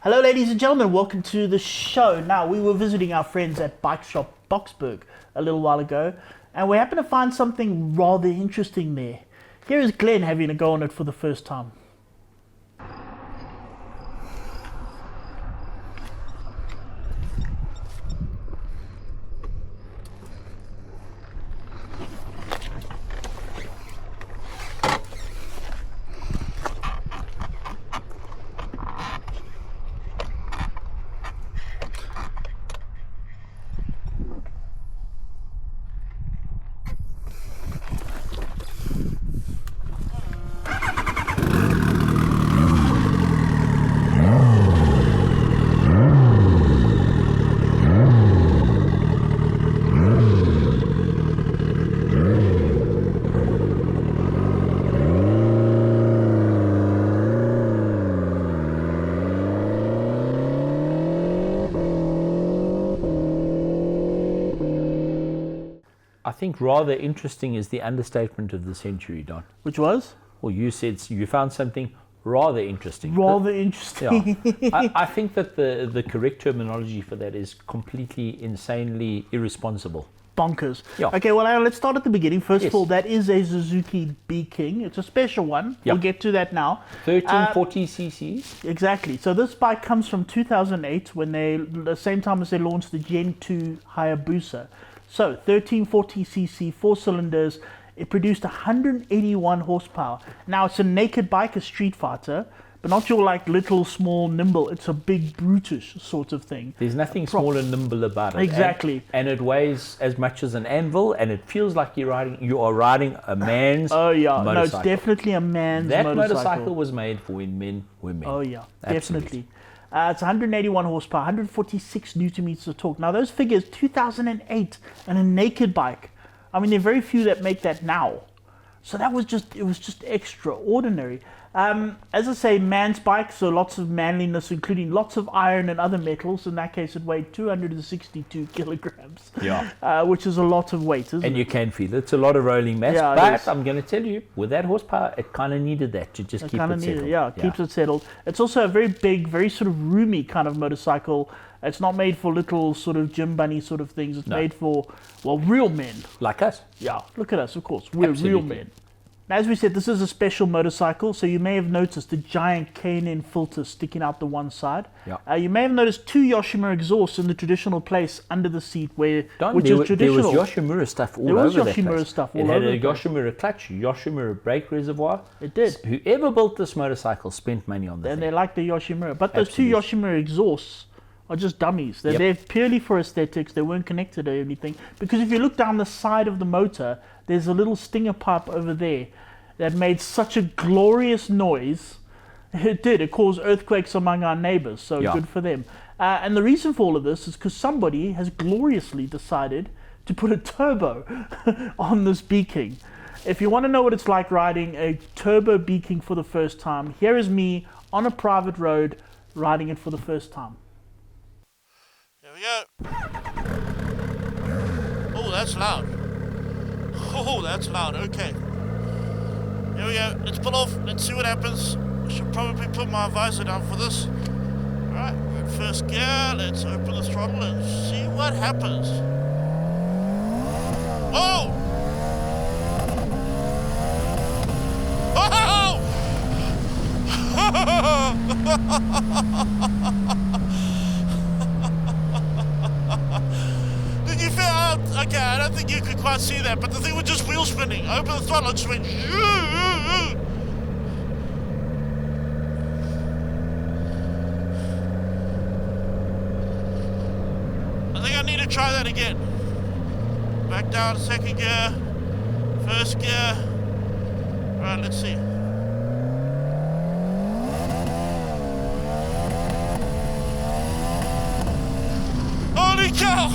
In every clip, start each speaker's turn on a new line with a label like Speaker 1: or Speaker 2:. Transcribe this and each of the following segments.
Speaker 1: Hello ladies and gentlemen, welcome to the show. Now, we were visiting our friends at Bike Shop Boksburg a little while ago, and we happened to find something rather interesting there. Here is Glenn having a go on it for the first time.
Speaker 2: I think rather interesting is the understatement of the century, Don.
Speaker 1: Which was?
Speaker 2: Well, you said you found something rather interesting.
Speaker 1: Rather interesting.
Speaker 2: Yeah. I think that the correct terminology for that is completely, insanely irresponsible.
Speaker 1: Bonkers.
Speaker 2: Yeah.
Speaker 1: Okay, well, let's start at the beginning. First
Speaker 2: Yes.
Speaker 1: of all, that is a Suzuki B-King. It's a special one.
Speaker 2: Yeah.
Speaker 1: We'll get to that now.
Speaker 2: 1340 cc's.
Speaker 1: Exactly. So this bike comes from 2008, when the same time as they launched the Gen 2 Hayabusa. So 1340cc, 4 cylinders. It produced 181 horsepower. Now it's a naked bike, a street fighter, but not your like little, small, nimble. It's a big, brutish sort of thing.
Speaker 2: There's nothing small and nimble about it.
Speaker 1: Exactly.
Speaker 2: And it weighs as much as an anvil, and it feels like you are riding a man's
Speaker 1: Oh yeah,
Speaker 2: motorcycle.
Speaker 1: no, it's definitely a man's
Speaker 2: That
Speaker 1: motorcycle.
Speaker 2: motorcycle was made for when men were men.
Speaker 1: Oh yeah,
Speaker 2: Absolutely.
Speaker 1: definitely. It's 181 horsepower, 146 newton meters of torque. Now those figures, 2008, and a naked bike. I mean, there are very few that make that now. So it was just extraordinary. As I say, man's bike, so lots of manliness, including lots of iron and other metals. In that case, it weighed 262 kilograms.
Speaker 2: Yeah.
Speaker 1: Which is a lot of weight, isn't
Speaker 2: And
Speaker 1: it?
Speaker 2: you can feel it. It's a lot of rolling mass.
Speaker 1: Yeah, it
Speaker 2: but
Speaker 1: is.
Speaker 2: I'm going to tell you, with that horsepower, it kind of needed that to just keep it settled.
Speaker 1: Yeah, keeps it settled. It's also a very big, very sort of roomy kind of motorcycle. It's not made for little sort of gym bunny sort of things. It's made for, well, real men.
Speaker 2: Like us.
Speaker 1: Yeah, look at us, of course. We're real
Speaker 2: Absolutely.
Speaker 1: men. Now, as we said, this is a special motorcycle, so you may have noticed the giant K&N filter sticking out the one side.
Speaker 2: Yeah.
Speaker 1: You may have noticed 2 Yoshimura exhausts in the traditional place under the seat, which
Speaker 2: Don,
Speaker 1: is traditional.
Speaker 2: There was Yoshimura stuff all
Speaker 1: There was
Speaker 2: over that
Speaker 1: Yoshimura
Speaker 2: place.
Speaker 1: stuff all
Speaker 2: it had
Speaker 1: over
Speaker 2: a
Speaker 1: the place.
Speaker 2: Yoshimura clutch, Yoshimura brake reservoir.
Speaker 1: It did.
Speaker 2: Whoever built this motorcycle spent money on that.
Speaker 1: And they like the Yoshimura. But those 2
Speaker 2: Absolutely.
Speaker 1: Yoshimura exhausts are just dummies. They're
Speaker 2: Yep.
Speaker 1: there purely for aesthetics. They weren't connected or anything. Because if you look down the side of the motor, there's a little stinger pipe over there that made such a glorious noise. It did. It caused earthquakes among our neighbors. So
Speaker 2: Yeah.
Speaker 1: good for them. And the reason for all of this is because somebody has gloriously decided to put a turbo on this B-King. If you want to know what it's like riding a turbo B-King for the first time, here is me on a private road riding it for the first time.
Speaker 3: Here we go. Oh, that's loud. Oh, that's loud. Okay. Here we go. Let's pull off. Let's see what happens. I should probably put my visor down for this. Alright, we're in first gear. Let's open the throttle and see what happens. Oh! Did you feel out? Okay, I don't think you could quite see that, but the thing was just wheel spinning. I opened the throttle, it just went. I think I need to try that again. Back down, second gear, first gear. Alright, let's see. Holy cow!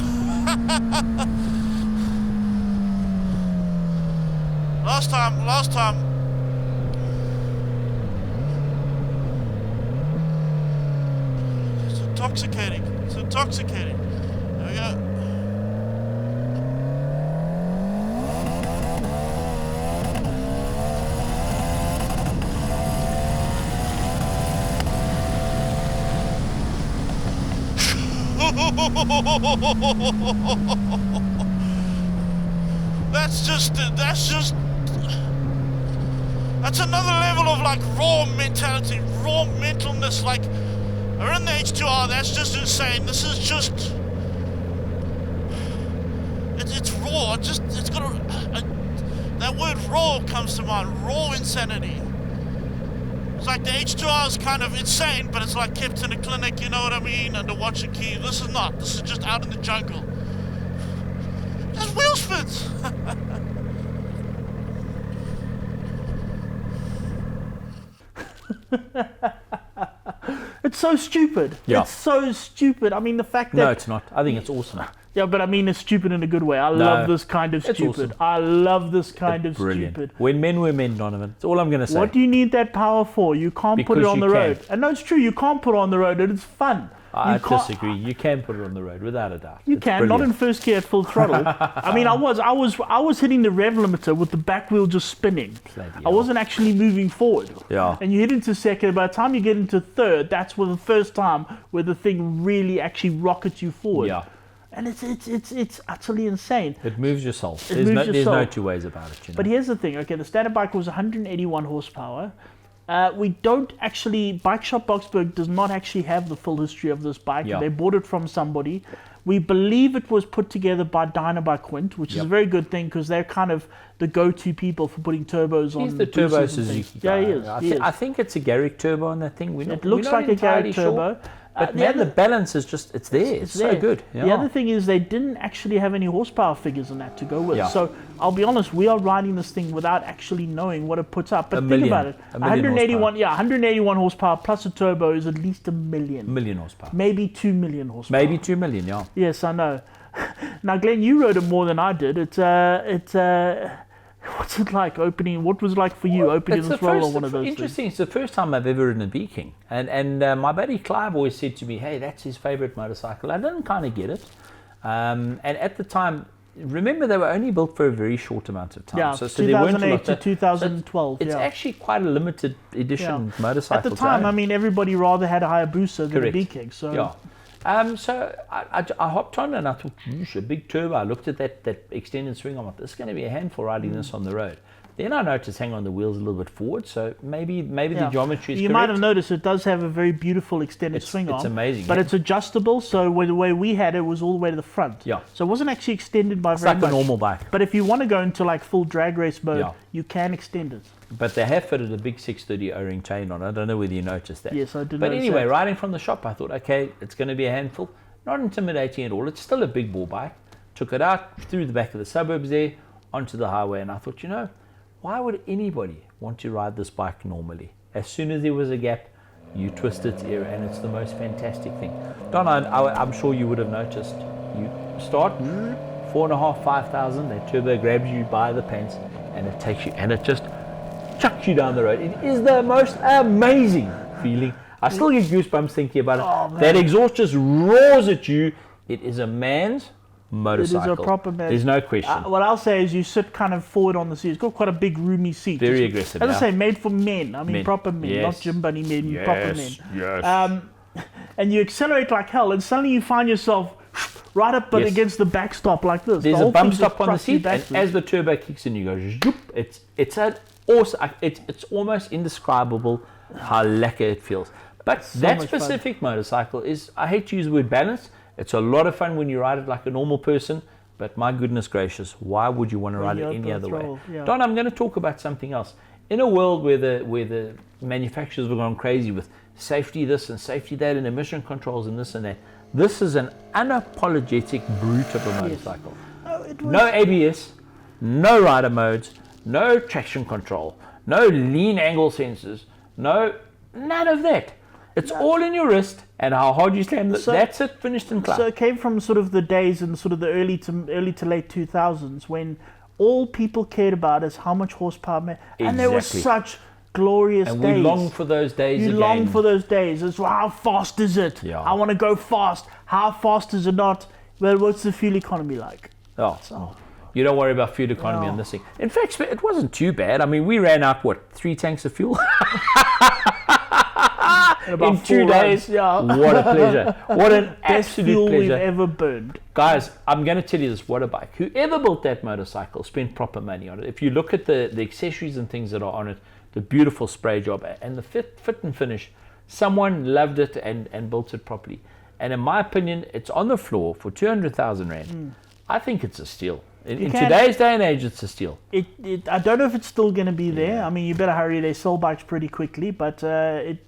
Speaker 3: Last time. It's intoxicating. There we go. That's another level of like raw mentality, raw mentalness. Like, we're in the H2R, that's just insane. This is just, it's raw. It's got that word raw comes to mind, raw insanity. It's like the H2R is kind of insane, but it's like kept in a clinic, you know what I mean, under watch and key. This is not. This is just out in the jungle. There's wheel spins.
Speaker 1: It's so stupid.
Speaker 2: Yeah.
Speaker 1: It's so stupid. I mean, the fact that...
Speaker 2: No, it's not. I think it's awesome.
Speaker 1: Yeah, but I mean, it's stupid in a good way. I love this kind of
Speaker 2: it's
Speaker 1: stupid.
Speaker 2: awesome.
Speaker 1: I love this kind of
Speaker 2: Brilliant.
Speaker 1: stupid.
Speaker 2: When men were men, Donovan. That's all I'm going to say.
Speaker 1: What do you need that power for? You can't put it
Speaker 2: Because
Speaker 1: on
Speaker 2: you
Speaker 1: the
Speaker 2: can.
Speaker 1: road. And no, it's true. You can't put it on the road. It's fun.
Speaker 2: I
Speaker 1: can't-
Speaker 2: disagree. You can put it on the road without a doubt.
Speaker 1: You
Speaker 2: It's
Speaker 1: can, not in
Speaker 2: brilliant.
Speaker 1: first gear at full throttle. I mean, I was hitting the rev limiter with the back wheel just spinning.
Speaker 2: Bloody
Speaker 1: I
Speaker 2: hell.
Speaker 1: wasn't actually moving forward.
Speaker 2: Yeah.
Speaker 1: And you hit into second. By the time you get into third, that's where the first time where the thing really actually rockets you forward.
Speaker 2: Yeah.
Speaker 1: And it's utterly insane.
Speaker 2: It moves your soul.
Speaker 1: It
Speaker 2: There's
Speaker 1: moves your
Speaker 2: no
Speaker 1: soul.
Speaker 2: two ways about it. You know?
Speaker 1: But here's the thing. Okay, the standard bike was 181 horsepower. We don't actually, Bike Shop Boxburg does not actually have the full history of this bike.
Speaker 2: Yeah.
Speaker 1: They bought it from somebody. We believe it was put together by Dynabike Quint, which is a very good thing because they're kind of the go-to people for putting turbos on.
Speaker 2: He's the turbo
Speaker 1: boosters and things.
Speaker 2: Suzuki guy.
Speaker 1: Yeah, he is. He is.
Speaker 2: I think it's a Garrick turbo on that thing.
Speaker 1: It looks like a Garrett turbo.
Speaker 2: But man, the balance is just, it's there. It's so
Speaker 1: there.
Speaker 2: good.
Speaker 1: The other thing is they didn't actually have any horsepower figures on that to go with.
Speaker 2: Yeah.
Speaker 1: So I'll be honest, we are riding this thing without actually knowing what it puts up. But
Speaker 2: A
Speaker 1: think
Speaker 2: million.
Speaker 1: about it.
Speaker 2: A million
Speaker 1: 181 horsepower plus a turbo is at least a million.
Speaker 2: million horsepower.
Speaker 1: Maybe 2 million horsepower.
Speaker 2: Maybe 2 million, yeah.
Speaker 1: Yes, I know. Now, Glenn, you rode it more than I did. What's it like opening? What was it like for you opening
Speaker 2: It's
Speaker 1: this
Speaker 2: the
Speaker 1: roll
Speaker 2: first,
Speaker 1: on one of those things?
Speaker 2: interesting. It's the first time I've ever ridden a B-King. And my buddy Clive always said to me, hey, that's his favorite motorcycle. I didn't kind of get it. And at the time, remember they were only built for a very short amount of time.
Speaker 1: Yeah,
Speaker 2: so there weren't a
Speaker 1: 2008
Speaker 2: lot
Speaker 1: to
Speaker 2: of-
Speaker 1: 2012.
Speaker 2: It's
Speaker 1: yeah.
Speaker 2: actually quite a limited edition motorcycle.
Speaker 1: At the
Speaker 2: to
Speaker 1: time,
Speaker 2: own.
Speaker 1: I mean, everybody rather had a Hayabusa than a
Speaker 2: Correct.
Speaker 1: B-King. So
Speaker 2: Yeah. So I hopped on and I thought, "Yeesh, a big turbo." I looked at that extended swing. I'm like, this is going to be a handful riding this on the road. Then I noticed, hang on, the wheel's a little bit forward. So maybe the geometry is
Speaker 1: You
Speaker 2: correct.
Speaker 1: might have noticed it does have a very beautiful extended swing arm.
Speaker 2: It's amazing.
Speaker 1: But
Speaker 2: yeah.
Speaker 1: it's adjustable, so the way we had it was all the way to the front.
Speaker 2: Yeah.
Speaker 1: So it wasn't actually extended by
Speaker 2: It's
Speaker 1: very
Speaker 2: like
Speaker 1: much.
Speaker 2: a normal bike.
Speaker 1: But if you want to go into like full drag race mode,
Speaker 2: Yeah.
Speaker 1: you can extend it.
Speaker 2: But they have fitted a big 630 O-ring chain on it. I don't know whether you noticed that.
Speaker 1: Yes, I did
Speaker 2: But
Speaker 1: notice
Speaker 2: anyway,
Speaker 1: that.
Speaker 2: riding from the shop, I thought, okay, it's going to be a handful. Not intimidating at all. It's still a big ball bike. Took it out through the back of the suburbs there, onto the highway, and I thought, why would anybody want to ride this bike normally? As soon as there was a gap, you twist its ear, and it's the most fantastic thing. Don, I'm sure you would have noticed. You start 4,500, 5,000. That turbo grabs you by the pants, and it takes you, and it just chucks you down the road. It is the most amazing feeling. I still get goosebumps thinking about it.
Speaker 1: Oh, man.
Speaker 2: That exhaust just roars at you. It is a man's motorcycle.
Speaker 1: It is a proper man.
Speaker 2: There's no question.
Speaker 1: What I'll say is you sit kind of forward on the seat. It's got quite a big roomy seat.
Speaker 2: Very
Speaker 1: It's-
Speaker 2: aggressive,
Speaker 1: As I
Speaker 2: yeah.
Speaker 1: say, made for men. I mean,
Speaker 2: Men.
Speaker 1: proper men, not
Speaker 2: Yes.
Speaker 1: gym bunny men, proper men.
Speaker 2: Yes.
Speaker 1: And you accelerate like hell, and suddenly you find yourself right up but
Speaker 2: Yes.
Speaker 1: against the backstop like this.
Speaker 2: There's
Speaker 1: The
Speaker 2: a
Speaker 1: whole
Speaker 2: bump
Speaker 1: thing
Speaker 2: stop
Speaker 1: just
Speaker 2: on the
Speaker 1: thrusts you
Speaker 2: seat, and
Speaker 1: backwards.
Speaker 2: as the turbo kicks in, you go zoop. It's an awesome. It's almost indescribable how lacquer it feels. But that
Speaker 1: much fun.
Speaker 2: specific motorcycle is, I hate to use the word balance. It's a lot of fun when you ride it like a normal person. But my goodness gracious, why would you want to ride it
Speaker 1: you
Speaker 2: any
Speaker 1: open
Speaker 2: other
Speaker 1: the
Speaker 2: way?
Speaker 1: throttle, yeah.
Speaker 2: Don, I'm going to talk about something else. In a world where the manufacturers have gone crazy with safety this and safety that and emission controls and this and that, this is an unapologetic brute of a motorcycle.
Speaker 1: Oh, it was-
Speaker 2: No ABS, no rider modes, no traction control, no lean angle sensors, none of that. It's all in your wrist and how hard you slam. That's it, finished and clap.
Speaker 1: So it came from sort of the days in sort of the early to late 2000s when all people cared about is how much horsepower. And there were
Speaker 2: Exactly.
Speaker 1: such glorious
Speaker 2: and
Speaker 1: days.
Speaker 2: we long for those days
Speaker 1: You
Speaker 2: again.
Speaker 1: long for those days. It's how fast is it?
Speaker 2: Yeah.
Speaker 1: I want to go fast. How fast is it not? Well, what's the fuel economy like?
Speaker 2: Oh, you don't worry about fuel economy
Speaker 1: No.
Speaker 2: on this thing. In fact, it wasn't too bad. I mean, we ran out, 3 tanks of fuel?
Speaker 1: about
Speaker 2: in 2
Speaker 1: 4
Speaker 2: days.
Speaker 1: runs. Yeah.
Speaker 2: What a pleasure. What an
Speaker 1: Best
Speaker 2: absolute
Speaker 1: fuel we've
Speaker 2: pleasure.
Speaker 1: ever burned.
Speaker 2: Guys, I'm going to tell you this, what a bike. Whoever built that motorcycle spent proper money on it. If you look at the accessories and things that are on it, the beautiful spray job and the fit and finish, someone loved it and built it properly. And in my opinion, it's on the floor for 200,000 Rand. I think it's a steal. In today's day and age, it's a steal.
Speaker 1: I don't know if it's still going to be there. I mean, you better hurry. They sell bikes pretty quickly, but it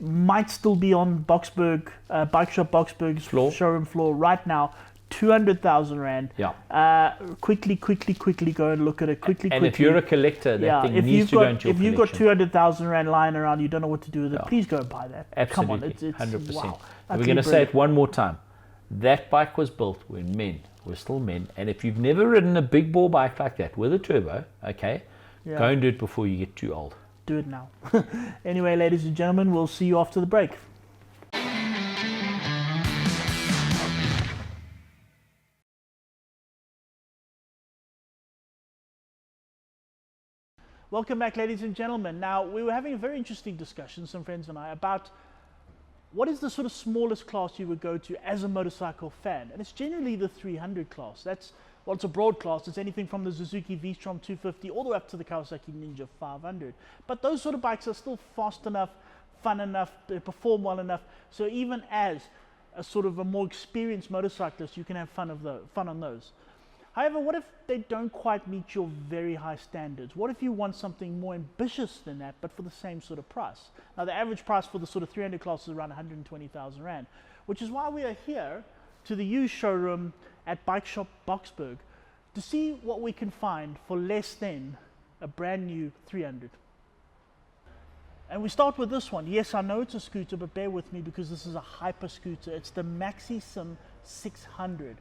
Speaker 1: might still be on Boxberg, Bike Shop Boxberg's showroom floor right now. 200,000 Rand.
Speaker 2: Yeah.
Speaker 1: Quickly go and look at it. Quickly.
Speaker 2: And if you're a collector, that thing needs to go into your
Speaker 1: collection. If you've got 200,000 Rand lying around, you don't know what to do with it, please go and buy that.
Speaker 2: Absolutely.
Speaker 1: Come on, it's
Speaker 2: 100%.
Speaker 1: wow.
Speaker 2: We're going to say it one more time. That bike was built when men were still men. And if you've never ridden a big ball bike like that with a turbo, okay, go and do it before you get too old.
Speaker 1: Do it now. Anyway, ladies and gentlemen, we'll see you after the break. Welcome back, ladies and gentlemen. Now, we were having a very interesting discussion, some friends and I, about what is the sort of smallest class you would go to as a motorcycle fan? And it's generally the 300 class. Well, it's a broad class. It's anything from the Suzuki V-Strom 250 all the way up to the Kawasaki Ninja 500. But those sort of bikes are still fast enough, fun enough, they perform well enough. So even as a sort of a more experienced motorcyclist, you can have fun on those. However, what if they don't quite meet your very high standards? What if you want something more ambitious than that, but for the same sort of price? Now, the average price for the sort of 300 class is around 120,000 Rand, which is why we are here to the used showroom at Bike Shop Boxberg to see what we can find for less than a brand new 300. And we start with this one. Yes, I know it's a scooter, but bear with me because this is a hyper scooter. It's the Maxi Sim 600.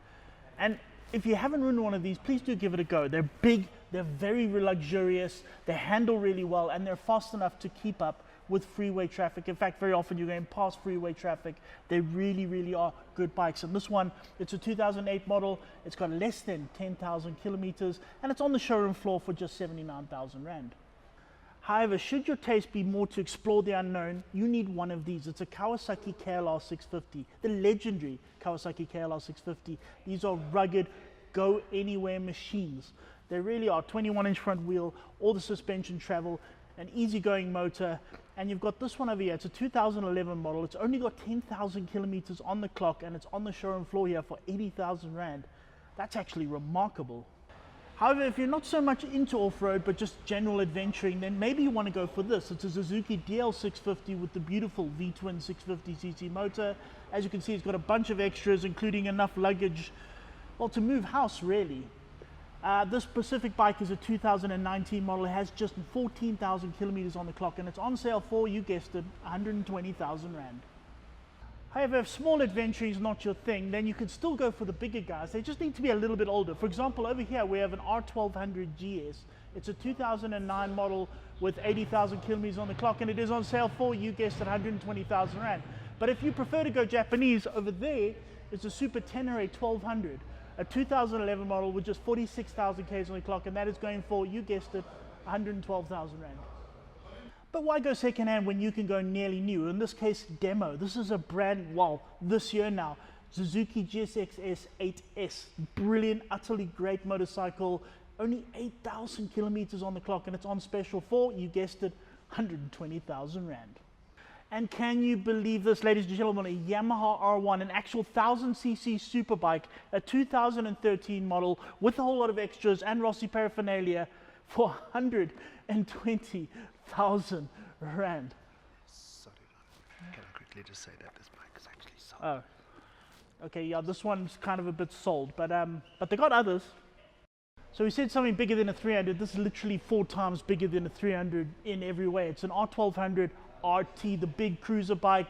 Speaker 1: And if you haven't ridden one of these, please do give it a go. They're big, they're very luxurious, they handle really well, and they're fast enough to keep up with freeway traffic. In fact, very often you're going past freeway traffic. They really are good bikes. And this one, it's a 2008 model. It's got less than 10,000 kilometers, and it's on the showroom floor for just 79,000 Rand. However, should your taste be more to explore the unknown, you need one of these. It's a Kawasaki KLR 650, the legendary Kawasaki KLR 650. These are rugged, go-anywhere machines. They really are. 21-inch front wheel, all the suspension travel, an easygoing motor, and you've got this one over here. It's a 2011 model. It's only got 10,000 kilometers on the clock, and it's on the showroom floor here for 80,000 Rand. That's actually remarkable. However, if you're not so much into off-road, but just general adventuring, then maybe you want to go for this. It's a Suzuki DL650 with the beautiful V-twin 650cc motor. As you can see, it's got a bunch of extras, including enough luggage, well, to move house, really. This specific bike is a 2019 model. It has just 14,000 kilometers on the clock, and it's on sale for, you guessed it, 120,000 Rand. However, if small adventuring is not your thing, then you can still go for the bigger guys. They just need to be a little bit older. For example, over here we have an R1200 GS. It's a 2009 model with 80,000 kilometers on the clock, and it is on sale for, you guessed it, 120,000 Rand. But if you prefer to go Japanese, over there is a Super Tenere 1200, a 2011 model with just 46,000 Ks on the clock, and that is going for, you guessed it, 112,000 Rand. But why go secondhand when you can go nearly new? In this case, demo. This is a brand, well, this year now, Suzuki GSX-S 8S. Brilliant, utterly great motorcycle. Only 8,000 kilometers on the clock, and it's on special for, you guessed it, 120,000 Rand. And can you believe this, ladies and gentlemen, a Yamaha R1, an actual 1000cc superbike, a 2013 model with a whole lot of extras and Rossi paraphernalia for 120,000 Rand.
Speaker 4: Sorry, can I quickly just say that this bike is actually sold?
Speaker 1: Oh, okay, yeah, this one's kind of a bit sold, but they got others. So we said something bigger than a 300. This is literally 4 times bigger than a 300 in every way. It's an R1200 RT, the big cruiser bike.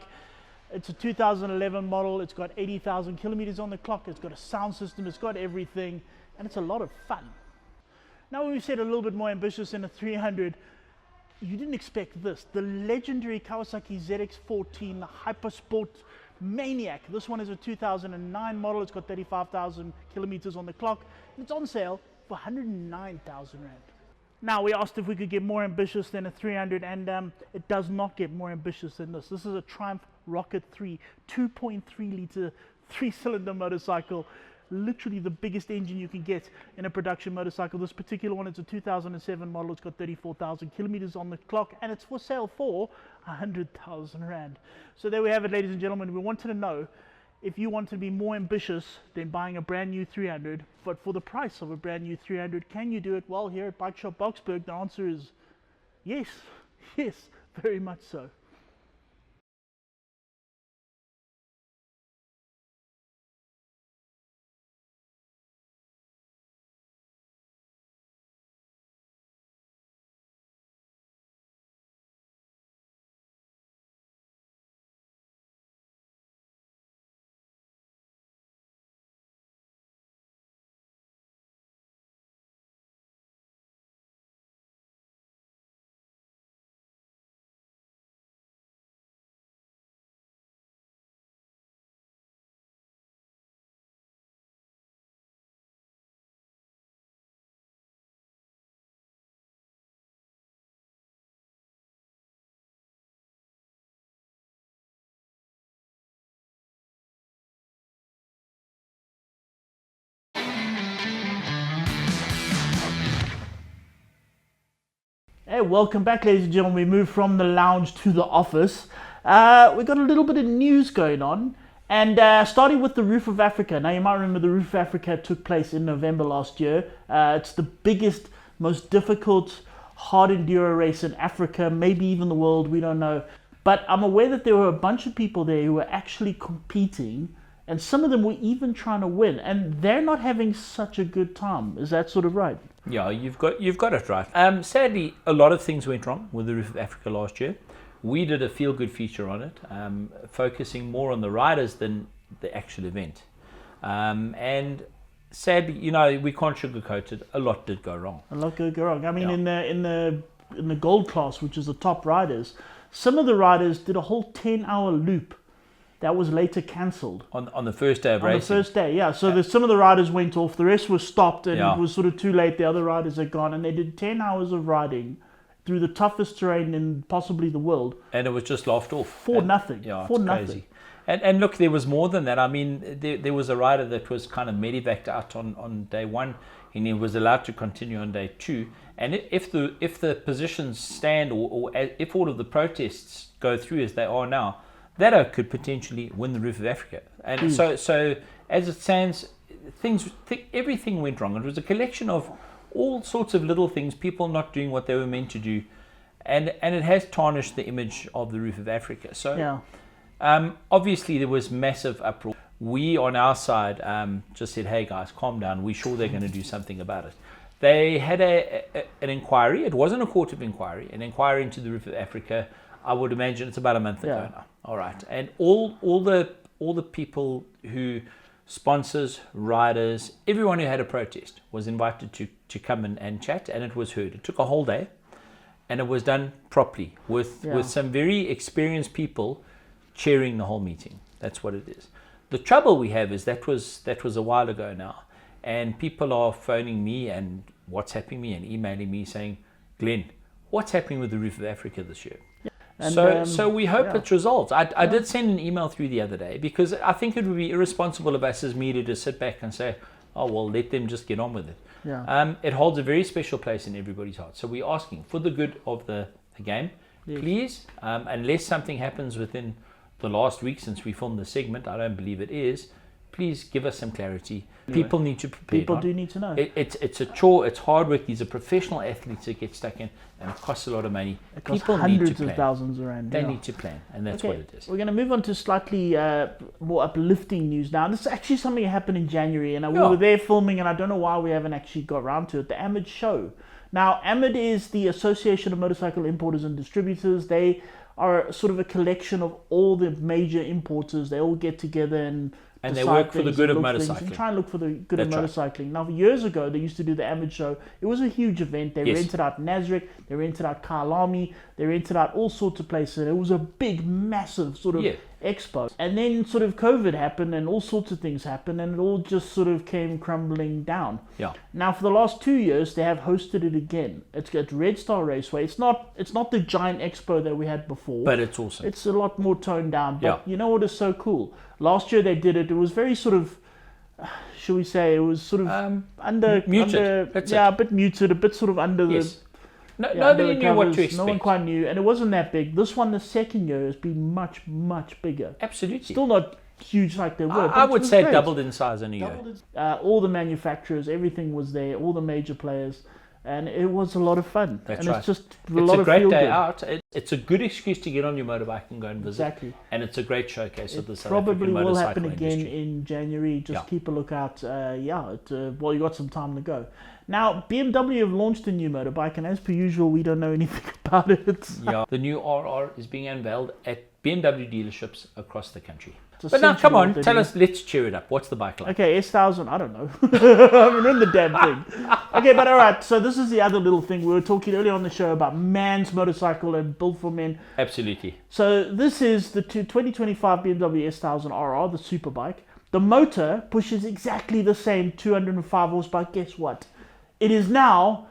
Speaker 1: It's a 2011 model. It's got 80,000 kilometers on the clock. It's got a sound system. It's got everything, and it's a lot of fun. Now, when we said a little bit more ambitious than a 300, you didn't expect this. The legendary Kawasaki ZX-14, the Hypersport Maniac. This one is a 2009 model. It's got 35,000 kilometers on the clock, and it's on sale for 109,000 Rand. Now, we asked if we could get more ambitious than a 300, and it does not get more ambitious than this. This is a Triumph Rocket 3, 2.3 litre, 3-cylinder motorcycle. Literally the biggest engine you can get in a production motorcycle. This particular one is a 2007 model. It's got 34,000 kilometers on the clock, and it's for sale for 100,000 Rand. So there we have it, ladies and gentlemen. We wanted to know if you want to be more ambitious than buying a brand new 300, but for the price of a brand new 300, can you do it? Well, here at Bike Shop Boksburg, the answer is yes, yes, very much so. Hey, welcome back, ladies and gentlemen. We moved from the lounge to the office. We got a little bit of news going on, and starting with the Roof of Africa. Now, you might remember the Roof of Africa took place in November last year. It's the biggest, most difficult hard enduro race in Africa, maybe even the world, we don't know. But I'm aware that there were a bunch of people there who were actually competing, and some of them were even trying to win, and they're not having such a good time. Is that sort of right?
Speaker 2: Yeah, you've got it right. Sadly, a lot of things went wrong with the Roof of Africa last year. We did a feel-good feature on it, focusing more on the riders than the actual event. And sadly, you know, we can't sugarcoat it. A lot did go wrong.
Speaker 1: A lot did go wrong. I mean, in the gold class, which is the top riders, some of the riders did a whole 10-hour loop that was later cancelled.
Speaker 2: On the first day of racing?
Speaker 1: On the first day, yeah. So some of the riders went off, the rest was stopped, and it was sort of too late. The other riders had gone, and they did 10 hours of riding through the toughest terrain in possibly the world.
Speaker 2: And it was just laughed off.
Speaker 1: For nothing.
Speaker 2: Yeah,
Speaker 1: for
Speaker 2: it's
Speaker 1: nothing.
Speaker 2: Crazy. And look, there was more than that. I mean, there was a rider that was kind of medevaced out on day one, and he was allowed to continue on day two. And if the positions stand, or if all of the protests go through as they are now, that could potentially win the Roof of Africa. And so as it stands, everything went wrong. It was a collection of all sorts of little things, people not doing what they were meant to do, and it has tarnished the image of the Roof of Africa. So obviously there was massive uproar. We on our side just said, hey guys, calm down, we're sure they're going to do something about it. They had an inquiry. It wasn't a court of inquiry, an inquiry into the Roof of Africa. I would imagine it's about a month ago now. All right, and all the people who, sponsors, riders, everyone who had a protest was invited to come and chat, and it was heard. It took a whole day, and it was done properly with some very experienced people chairing the whole meeting. That's what it is. The trouble we have is that was a while ago now, and people are phoning me and WhatsApping me and emailing me saying, Glenn, what's happening with the Roof of Africa this year? And so we hope it's resolved. I did send an email through the other day, because I think it would be irresponsible of us as media to sit back and say, oh, well, let them just get on with it. It holds a very special place in everybody's heart. So we're asking for the good of the game. Please, unless something happens within the last week since we filmed the segment, I don't believe it is, please give us some clarity. People need to prepare.
Speaker 1: People do need to know.
Speaker 2: It's a chore, it's hard work. These are professional athletes that get stuck in, and it costs a lot of money.
Speaker 1: It costs
Speaker 2: People
Speaker 1: hundreds
Speaker 2: need to plan.
Speaker 1: of thousands of rand.
Speaker 2: They need to plan, and that's what it is.
Speaker 1: We're going to move on to slightly more uplifting news now. This is actually something that happened in January, and we were there filming, and I don't know why we haven't actually got around to it. The AMID show. Now, AMID is the Association of Motorcycle Importers and Distributors. They are sort of a collection of all the major importers. They all get together and
Speaker 2: they work for the good of motorcycling.
Speaker 1: And try and look for the good of motorcycling. Now, years ago, they used to do the AMID show. It was a huge event. They rented out Nazareth, they rented out Kyalami, they rented out all sorts of places. It was a big, massive sort of expo. And then sort of COVID happened and all sorts of things happened and it all just sort of came crumbling down.
Speaker 2: Yeah.
Speaker 1: Now for the last 2 years they have hosted it again. It's at Red Star Raceway. It's not the giant expo that we had before.
Speaker 2: But it's awesome.
Speaker 1: It's a lot more toned down. But
Speaker 2: Yeah.
Speaker 1: you know what is so cool? Last year they did it. It was very sort of, shall we say, it was sort of
Speaker 2: muted. That's
Speaker 1: yeah,
Speaker 2: it.
Speaker 1: a bit muted, a bit sort of under
Speaker 2: Yes.
Speaker 1: the.
Speaker 2: No,
Speaker 1: Yeah, under
Speaker 2: nobody
Speaker 1: the
Speaker 2: knew what
Speaker 1: covers.
Speaker 2: to expect.
Speaker 1: No one quite knew, and it wasn't that big. This one, the second year, has been much, much bigger.
Speaker 2: Absolutely.
Speaker 1: Still not huge like they were. but
Speaker 2: I
Speaker 1: it
Speaker 2: would
Speaker 1: was
Speaker 2: say
Speaker 1: great.
Speaker 2: doubled in size in a year.
Speaker 1: All the manufacturers, everything was there, all the major players, and it was a lot of fun.
Speaker 2: That's
Speaker 1: and
Speaker 2: right.
Speaker 1: It's just a
Speaker 2: It's
Speaker 1: lot
Speaker 2: a
Speaker 1: of
Speaker 2: great
Speaker 1: feel
Speaker 2: day
Speaker 1: good.
Speaker 2: out. It's a good excuse to get on your motorbike and go and visit.
Speaker 1: Exactly.
Speaker 2: And it's a great showcase of the South
Speaker 1: Probably
Speaker 2: African
Speaker 1: will
Speaker 2: motorcycle
Speaker 1: happen again
Speaker 2: industry.
Speaker 1: in January. Just
Speaker 2: Yeah.
Speaker 1: keep a lookout. Well, you got some time to go. Now, BMW have launched a new motorbike, and as per usual, we don't know anything about it.
Speaker 2: Yeah, the new RR is being unveiled at BMW dealerships across the country.
Speaker 1: It's
Speaker 2: But now, come
Speaker 1: essentially
Speaker 2: on,
Speaker 1: what they
Speaker 2: tell
Speaker 1: do.
Speaker 2: us, let's cheer it up. What's the bike like?
Speaker 1: Okay, S1000, I don't know. I haven't ridden the damn thing. Okay, but all right, so this is the other little thing. We were talking earlier on the show about man's motorcycle and built for men.
Speaker 2: Absolutely.
Speaker 1: So this is the 2025 BMW S1000RR, the superbike. The motor pushes exactly the same 205 horsepower. Guess what? It is now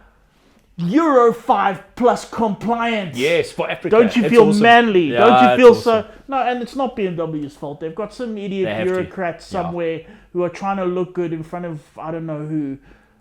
Speaker 1: Euro 5 plus compliant.
Speaker 2: Yes, for Africa.
Speaker 1: Don't you
Speaker 2: It's
Speaker 1: feel
Speaker 2: awesome.
Speaker 1: manly?
Speaker 2: Yeah,
Speaker 1: Don't you
Speaker 2: it's
Speaker 1: feel
Speaker 2: awesome.
Speaker 1: so? No, and it's not BMW's fault. They've got some
Speaker 2: They
Speaker 1: idiot
Speaker 2: have to.
Speaker 1: bureaucrats
Speaker 2: Yeah.
Speaker 1: somewhere who are trying to look good in front of I don't know who.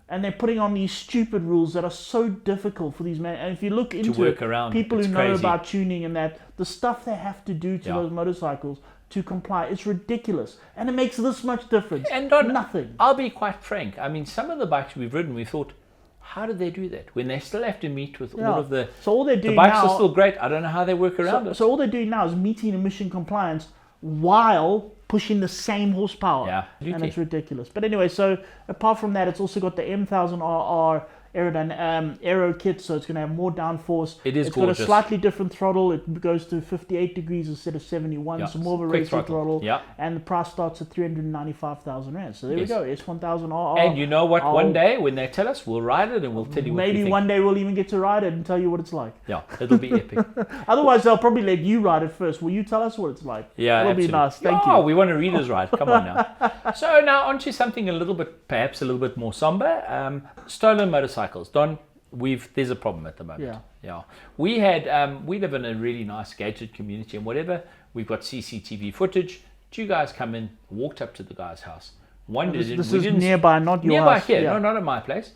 Speaker 1: And they're putting on these stupid rules that are so difficult for these men. And if you look into
Speaker 2: work
Speaker 1: it,
Speaker 2: around,
Speaker 1: people
Speaker 2: it's
Speaker 1: who know
Speaker 2: crazy.
Speaker 1: about tuning and that, the stuff they have to do to
Speaker 2: Yeah.
Speaker 1: those motorcycles to comply, it's ridiculous. And it makes this much difference.
Speaker 2: And on,
Speaker 1: nothing.
Speaker 2: I'll be quite frank. I mean, some of the bikes we've ridden, we thought, how do they do that? When they still have to meet with
Speaker 1: Yeah.
Speaker 2: all of the...
Speaker 1: So all they're
Speaker 2: The
Speaker 1: doing
Speaker 2: bikes
Speaker 1: now,
Speaker 2: are still great. I don't know how they work around it.
Speaker 1: so all they're doing now is meeting emission compliance while pushing the same horsepower.
Speaker 2: Yeah,
Speaker 1: And
Speaker 2: absolutely.
Speaker 1: it's ridiculous. But anyway, so apart from that, it's also got the M1000RR aero kit, so it's going to have more downforce.
Speaker 2: It is
Speaker 1: It's
Speaker 2: gorgeous.
Speaker 1: got a slightly different throttle. It goes to 58 degrees instead of 71,
Speaker 2: Yeah,
Speaker 1: so more of a
Speaker 2: quick
Speaker 1: racing throttle.
Speaker 2: Yeah.
Speaker 1: And the price starts at 395,000 rand. So there
Speaker 2: Yes.
Speaker 1: we go, S1000RR.
Speaker 2: And you know what?
Speaker 1: I'll-
Speaker 2: One day when they tell us, we'll ride it and we'll tell you what we
Speaker 1: Maybe
Speaker 2: think.
Speaker 1: one day we'll even get to ride it and tell you what it's like.
Speaker 2: Yeah, it'll be epic.
Speaker 1: Otherwise, they'll probably let you ride it first. Will you tell us what it's like?
Speaker 2: Yeah,
Speaker 1: That'll
Speaker 2: absolutely.
Speaker 1: be nice. Thank
Speaker 2: Oh,
Speaker 1: you.
Speaker 2: we want a reader's ride. Come on now. So now onto something a little bit, perhaps a little bit more somber. Stolen motorcycles. Don, there's a problem at the moment. Yeah. We live in a really nice gated community and whatever. We've got CCTV footage. Two guys come in, walked up to the guy's house. One
Speaker 1: This
Speaker 2: didn't.
Speaker 1: is
Speaker 2: we didn't
Speaker 1: nearby, not your
Speaker 2: nearby
Speaker 1: house.
Speaker 2: here.
Speaker 1: Yeah.
Speaker 2: No, not at my place.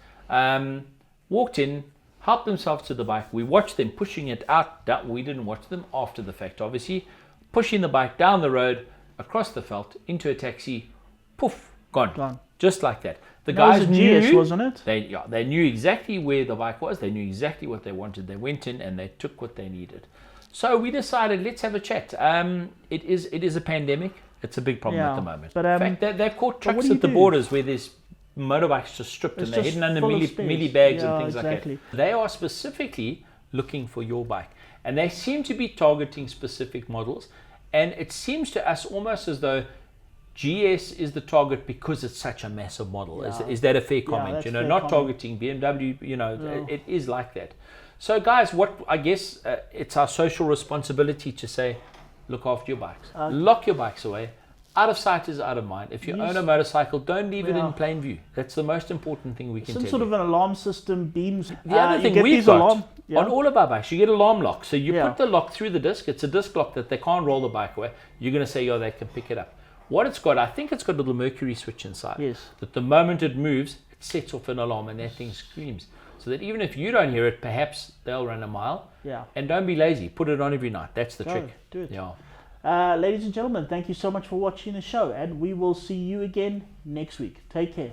Speaker 2: Walked in, helped themselves to the bike. We watched them pushing it out. We didn't watch them after the fact, obviously. Pushing the bike down the road, across the veldt, into a taxi. Poof, gone. Just like that. The
Speaker 1: That was
Speaker 2: guys
Speaker 1: a
Speaker 2: knew,
Speaker 1: GS, wasn't it?
Speaker 2: They knew exactly where the bike was. They knew exactly what they wanted. They went in and they took what they needed. So we decided, let's have a chat. It is a pandemic. It's a big problem
Speaker 1: Yeah,
Speaker 2: at the moment.
Speaker 1: but,
Speaker 2: In fact, they've caught
Speaker 1: what
Speaker 2: trucks
Speaker 1: do you
Speaker 2: at the
Speaker 1: do?
Speaker 2: borders where there's motorbikes just stripped
Speaker 1: It's
Speaker 2: and they're
Speaker 1: just
Speaker 2: hidden under
Speaker 1: full of
Speaker 2: milli
Speaker 1: space.
Speaker 2: bags
Speaker 1: Yeah,
Speaker 2: and things
Speaker 1: exactly.
Speaker 2: like that. They are specifically looking for your bike. And they seem to be targeting specific models. And it seems to us almost as though GS is the target because it's such a massive model.
Speaker 1: Yeah.
Speaker 2: Is that a fair comment?
Speaker 1: that's
Speaker 2: You know,
Speaker 1: fair
Speaker 2: not
Speaker 1: comment.
Speaker 2: targeting BMW,
Speaker 1: No.
Speaker 2: it is like that. So guys, what I guess it's our social responsibility to say, look after your bikes. Lock your bikes away. Out of sight is out of mind. If you own a motorcycle, don't leave it
Speaker 1: Yeah.
Speaker 2: in plain view. That's the most important thing we can
Speaker 1: Some
Speaker 2: tell
Speaker 1: sort
Speaker 2: you.
Speaker 1: of an alarm system, beams.
Speaker 2: The other
Speaker 1: you
Speaker 2: thing
Speaker 1: get
Speaker 2: we've
Speaker 1: these
Speaker 2: got
Speaker 1: alarm,
Speaker 2: on all of our bikes, you get alarm lock. So you
Speaker 1: Yeah.
Speaker 2: put the lock through the disc. It's a disc lock that they can't roll the bike away. You're going to say, they can pick it up. What it's got, I think it's got a little mercury switch inside.
Speaker 1: Yes.
Speaker 2: That the moment it moves, it sets off an alarm and that thing screams. So that even if you don't hear it, perhaps they'll run a mile.
Speaker 1: Yeah.
Speaker 2: And don't be lazy. Put it on every night. That's the
Speaker 1: Go,
Speaker 2: trick.
Speaker 1: do it.
Speaker 2: Yeah.
Speaker 1: Ladies and gentlemen, thank you so much for watching the show, and we will see you again next week. Take care.